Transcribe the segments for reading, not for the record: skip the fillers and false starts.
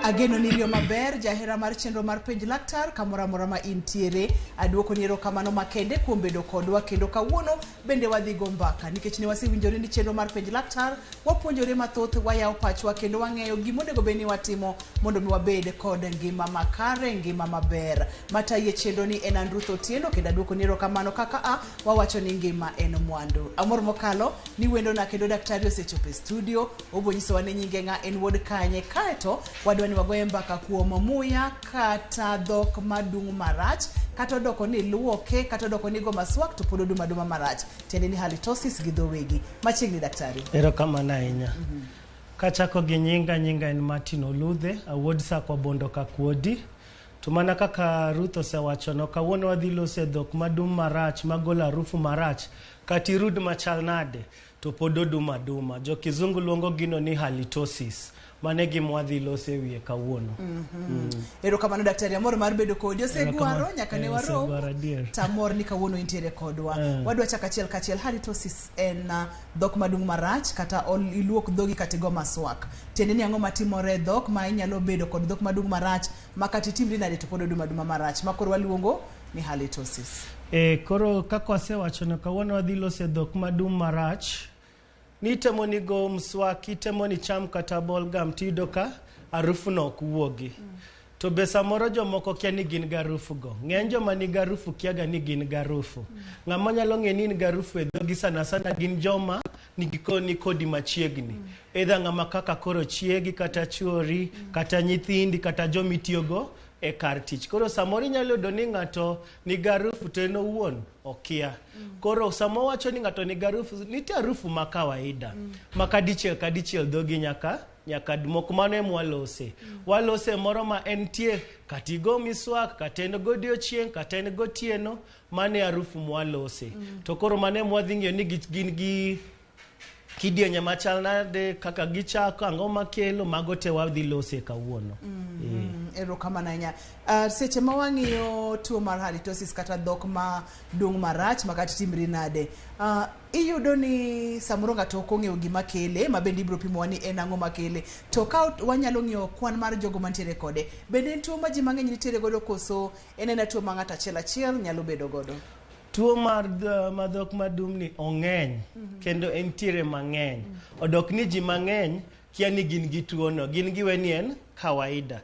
Ageno nirio maber jahera mar chenro mar penj laktar kamora mora ma intiere aduoko niero kamano makende kuom bedo kodwa kendo kawuono bende wadhi go mbaka nikech ne wasewinjore ni chenro mar penj laktar wapuonjore mathoth wayaw pachwa kendo wang'eyo gimonego beni watimo mondo mi wabed kod ngima makare ngima maber mataye chenro ni en Andruth Otieno kendo aduoko niero kamano kaka wawacho ni ngima en mwandu amor mokalo ni wendo na kendo daktari osechopo e studio obonyiso wane nyinge nga en wod kanye kaeto wadwani wagoye mbaka kuom muya kata dhok madung marach kata doko ni luoke kata doko ni go maswak to pod oduma marach tiende ni halitosis gi dhowegi machiegni daktari erokamano ahinya kachako gi nyinga en Martin Oludhe awuod Sako Bondo Kakuodi to mana kaka Ruth osewachono kawuono wadhi lose dhok madum marach magolo harufu marach kati rud machal nade to pod oduma jo kizungu luongo gino ni halitosis mane gimwadhi lose wiye kawuono. Erokamano daktari amor mar bedo kodi osegwaro nyaka ne waro tamor ni kawuono intiere kodwa wadwa chaka kachiel halitosis en dhok madung marach kata iluok dhogi kata go maswak tiende ni ang'o matimore dhok ma inyalo bedo kod dhok madung marach makati timri nade to pod oduma marach makoro waluongo ni halitosis. Koro kako asewachono kawuono wadhi lose dhok madung marach nitemo ni go mswaki itemo ni cham kata bolgam tido ka harufu no kuwogi to be samoro jomoko kia ni gin garufu go ng'eny joma ni garufu kiaga ni gin garufu ng'ama nyalo ng'e ni garufu e dhogi sana gin joma ni kodi machiegni either ng'ama kaka koro chiegi kata chuori kata nyithindi kata jomitiyogo e kar tich koro samoro nyalo do ni ng'ato ni garufu to en owuon okia koro samo wacho ni ng'ato ni garufu nitie harufu ma kawaida makadichiel dhogi nyaka moko mano walose moro ma entie katigo miswak kata en godiochieng kata en gotieno mane harufu mwalose to koro mane mwadhi ng'eyo ni gin gi kidienye machal nade kaka gichako ang'o makelo mago te wadhi lose kawuono. Erokamano ahinya. Seche ma wang'iyo tuo mar halitosis kata dhok ma dung marach makati timri nade iyudo ni samoro ng'ato ok ong'eyo gima kele ma bende ibiro pimo ni en ang'o makele to ka wanyalo ng'iyo kwan mar jogo mantiere kode bende en tuo ma ji mang'eny nitiere godo koso en tuo ma ng'ato achiel nyalo bedo godo. Tuo mar dhok madum ni ong'eny kendo entiere mang'eny odok ni ji mang'eny kia ni gin gi tuo no gin giwe ni en kawaida.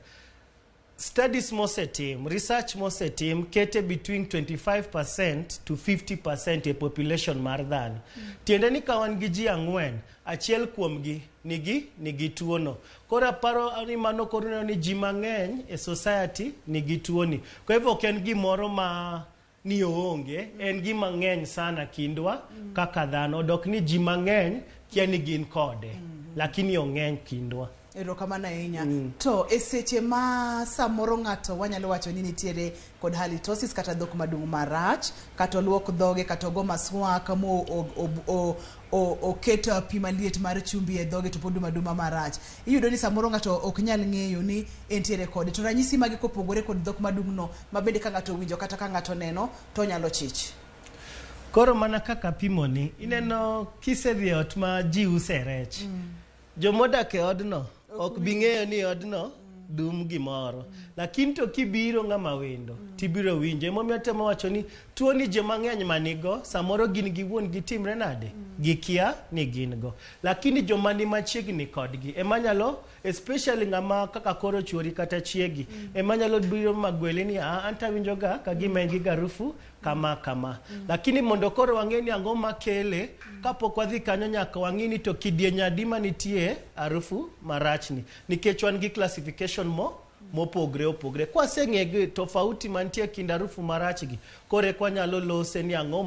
Studies mosetim, research mosetim kete between 25% to 50% e population mar dhano. Tiende ni ka wan gi ji ang'wen achiel kuomgi nigi tuo no. Koro paro ni mano koro ni ji mang'eny e society nigi tuo ni. Kwa hivyo ok en gimoro ma ni oonge en gima ng'eny sana kindwa kaka dhano odok ni ji mang'eny kia ni gin kode lakini ong'eny kindwa. Erokamano ahinya. To e seche ma samoro ng'ato wanyalo wacho ni nitiere kod halitosis kata dhok madung marach kata luok dhoge kata go maswak mo oketo pi maliet mar chumbi e dhoge to pod oduma marach iyudo ni samoro ng'ato ok nyal ng'eyo ni entiere kode to ranyisi magi kopogore kod dhok madung no mabende ka ng'ato winjo kata ka ng'ato neno to nyalo chich. Koro mana kaka pimoni ineno kisedhi ot ma ji use rech jomodak e odno ok bing'eyo ni odno dum gimoro lakini to kibiro ng'ama wendo tibiro winje momiyo temo wacho ni tuo ni je mang'eny manigo samoro gin giwuon gitimre nade gikia ni gin go lakini joma ni machiegni kodgi emanyalo especially ng'ama kaka koro chuori kata chiegi emanyalo biro magwele ni anta winjoga ka gima gi garufu kama lakini mondo koro wang'e ni ang'o makele kapok wadhi kanyo nyaka wang'e ni to kidieny adi manitie harufu marachni nikech wan gi classification mopogre kwaseng'e tofauti mantie kind harufu marachgi kore kwa nyalo lose ni ang'o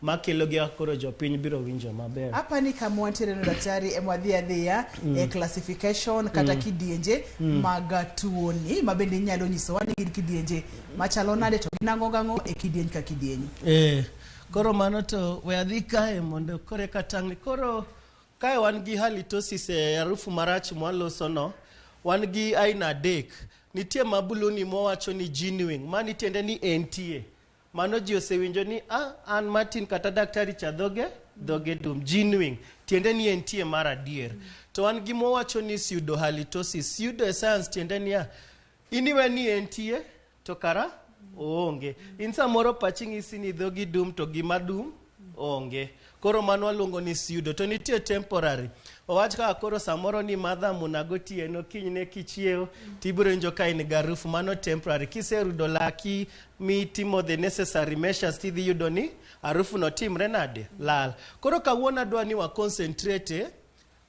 makelo gi koro jopiny biro winjo maber. Hapa ni kama wantiere no daktari emwadhiadhia classification kata kidienje mag tuoni mabende nyalo nyiso wani gin kidienje machalo nade to ginang'o e kidieny ka kidieny. Koro mano to we adhi kae mondo kore katang'ni koro kae wan gi halitosis e harufu marach mwaloso no wan gi aina adek nitie mabuloni mowacho ni genuine mani tiende ni entie mano ji osewinjo ni an Martin kata daktari Chadhoge dhoge dum, genuine, tiende ni entie mar adier. To an gima wacho ni pseudohalitosis, pseudo e science tiende ni iniwe ni entie to kara oonge. In samoro pachi ng'isi ni dhogi dum to gima dum onge. Koro mano waluongo ni pseudo, to nitie temporary. Owach kaka koro samoro ni madha muna gotieno kinyne kichiew tibiro winjo ka in garufu, mano temporary. Kiserudo laki mitimo the necessary measures tidhi yudo ni harufu no timre nade lal. Koro kawuono adwa ni wa concentrate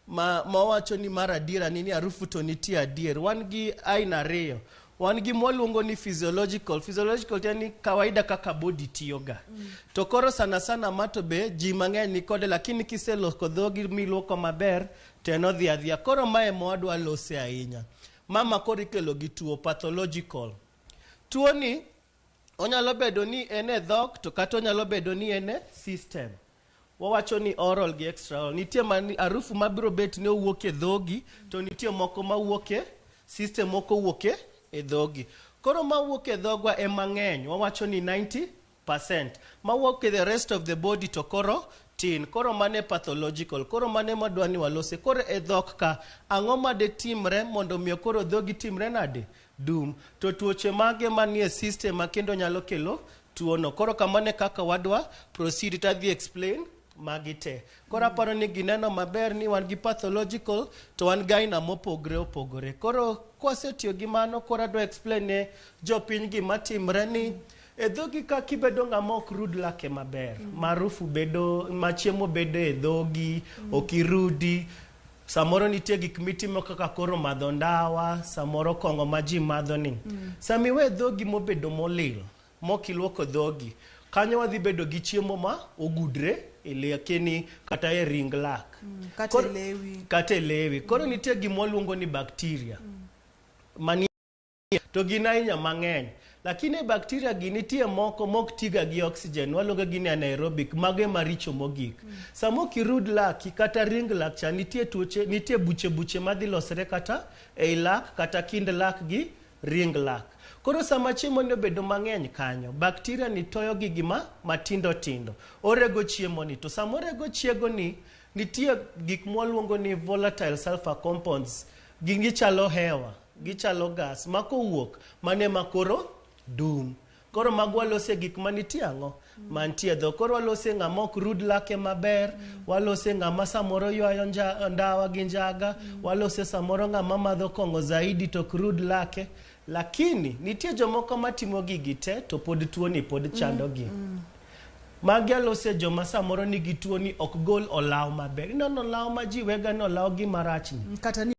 ma wacho ni mar adiera ni harufu to nitie adier. Wan gi aina ariyo. Wan gi mwaluongo ni physiological yani kawaida kaka body tiyoga. To koro sana sana mato be ji mang'eny ni kode, lakini kiseloko dhogi miluoko maber teno dhi adhia. Koro mae mwadwa lose ahinya. Mama koro ikelo gi tuo pathological. Tuo ni onyalo bedo ni ene dhok to kata onyalo bedo ni ene system. Wawacho ni oral gi extra oral. Nitie harufu mabiro bet ni owuok e dhogi, to nitie moko mawuok e system, moko wuok e dhogi. Koro mawuok e dhogwa e mang'eny, wawacho ni 90%. Mawuok e the rest of the body to koro tin. Koro mane pathological. Koro mane madwa ni walose. Koro e dhok ka ang'o made timre mondo miyo koro dhogi timre nade dum. To tuoche mage manie system makendo nyalo kelo tuono. Koro kamane kaka wadwa proceed tadhi explain magi te. Koro aparo ni gineno maber ni wan gi pathological to wan gaina mopogre opogore. Koro kwasetiyo gi mano, koro adwa explain ne jopiny gima timre ni e dhogi ka kibedo ng'ama ok rud lake maber, marufu bedo, machiemo bedo e dhogi, okirudi. Samoro nitie gik mitimo kaka koro madho ndawa, samoro kong'o ma ji madho ni. Samiwe dhogi mobedo molil, mokiluoko dhogi, kanyo wadhi bedo gi chiemo ma ogudre lakini kata e ring lak. Kata lewi. Koro nitie gimwaluongo ni bacteria. Mani to gin ahinya mang'eny. Lakini bacteria gi nitie moko mok tiga gi oxygen, waluongo gi ni anaerobic, mage maricho mogik. Samo kirud laki kata ring lak cha nitie tuoche, nitie buche madhi losre kata ei lak kata kind lak gi ring lak. Koro sama chiemo ni obedo mang'eny kanyo, bacteria ni toyo gi gima matindo tindo. Orego chiemo ni. To sama orego chiego ni, nitie gik mwaluongo ni volatile sulfur compounds. Gichalo hewa, gichalo gas, mako wuok, mane makoro dum. Koro magwalose gik manitie ang'o? Mantie dho. Koro walose ng'ama ok rud lake maber, walose ng'ama samoro ywayo ndawa gi njaga, walose samoro ng'ama madho kong'o zaidi to ok rud lake. Lakini nitie jomoko matimo gigi te to pod tuo ni pod chando gi. Magi alose joma samoro nigi tuo ni ok gol olaw maber. Inono olaw ma ji wega no olaw gi marachni.